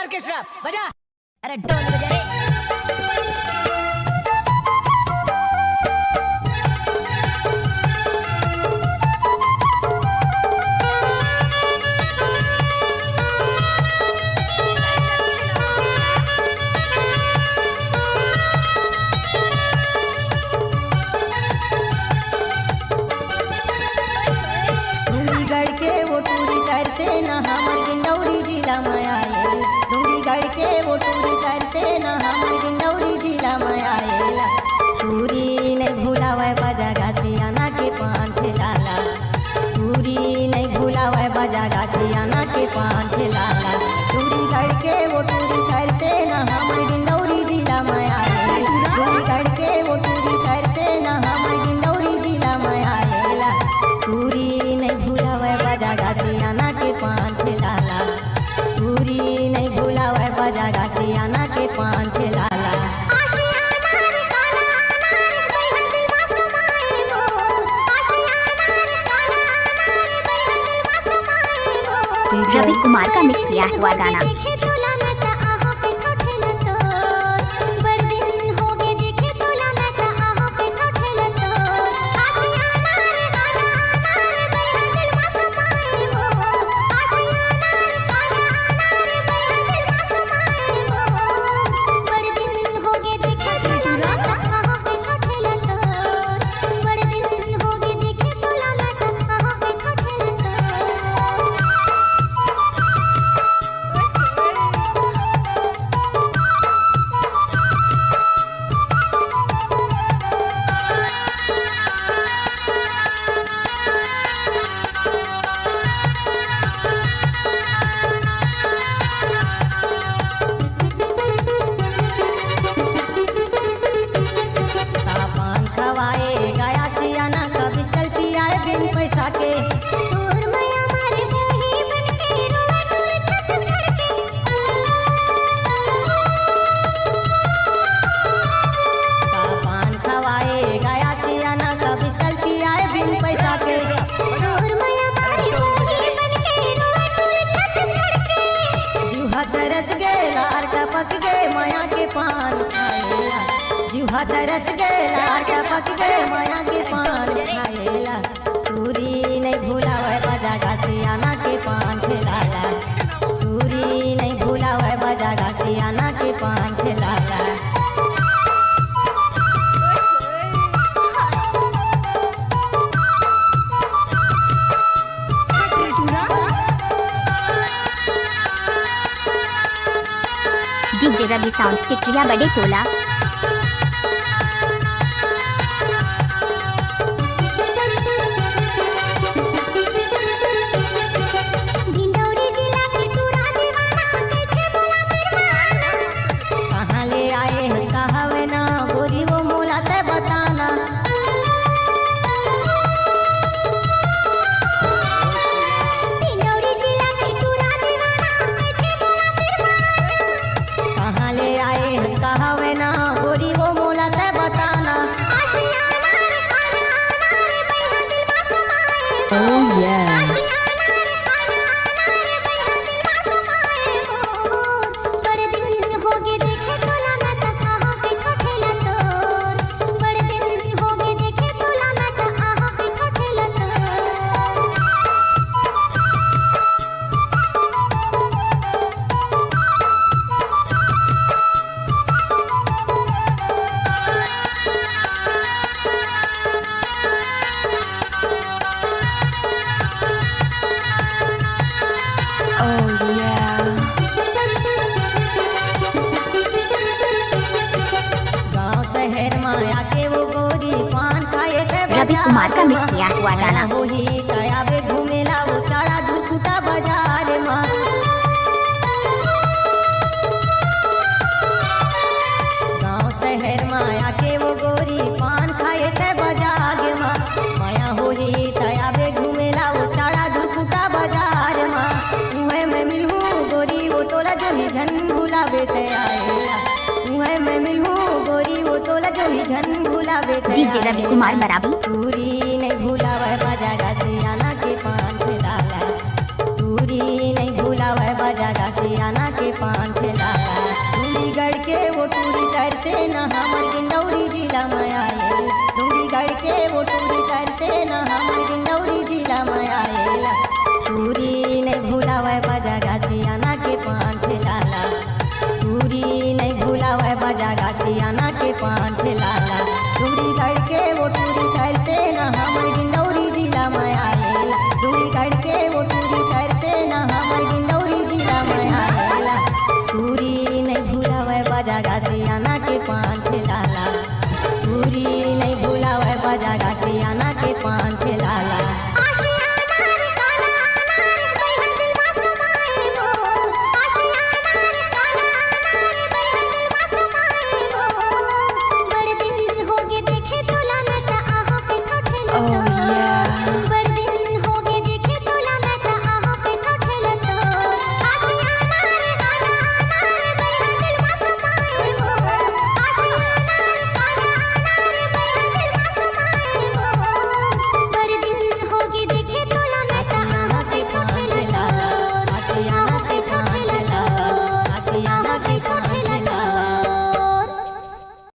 Orchestra बजा। अरे ढोल बजा रे। से न हमर गिंडौरी जिला में आएला, डूंगीगढ़ के वो टूरी कर से न हमर गिंडौरी जिला में आएला। टूरी नहीं भूलावे बजा घासियाना के पान ठेलाला, टूरी नहीं भूलावे बजा घासियाना के पान ठेलाला। डूंगीगढ़ के वो टूरी कर से न हमर गिंडौरी जिला में आएला, डूंगीगढ़ के वो टूरी कर से न हमर गिंडौरी जिला में आएला। टूरी नहीं भूलावे बजा घासियाना के पान ठेलाला, टूरी नहीं भूलावे बजा घासियाना के पान ठेलाला। रवि कुमार का मिक्स किया हुआ गाना। टपक गए माया के पान खाएला, जीवा तरस गए लार टपक गए माया के पान खाएला। टूरी नहीं भूलावे बजा घासियाना के पान ठेलाला, टूरी नहीं भूलावे बजा घासियाना के पान ठेलाला। डीजे रवि साउंड के क्रिया बड़े टोला। कहाँ ले आए हंसका हवे ना गोरी वो मोला ते बताना। हवे ना गोरी वो मोला ते बताना। Oh yeah। रवि कुमार का मिक्स किया हुआ गाना। वही तयाबे घूमेला वो चाड़ा झुटकुटा बाजार माँ। गाँव शहर माया के वो गोरी पान खाए ते बाजार माँ। माया होली तयाबे घूमेला वो चाड़ा झुटकुटा बाजार माँ। मुँह में मिलूँ गोरी वो तोला जो ही झन भुलावे ते आएला, मुँह में मिलूँ गोरी वो तोला जो ही झन भुलावे ते डीजे रवि कुमार बराबर। टूरी नहीं भूलावे बजा घासियाना के पान ठेलाला, टूरी नहीं भूलावे बजा घासियाना के पान ठेलाला डूंगीगढ़ के वो टूरी तर से न हमर गिंडौरी जिला में आएला डूंगीगढ़ के वो टूरी तर से न हमर गिंडौरी जिला में आएला टूरी नहीं भुलावे बजा घासियाना के पान ठेलाला टूरी नहीं भुलावे बजा घासियाना के पान ठेलाला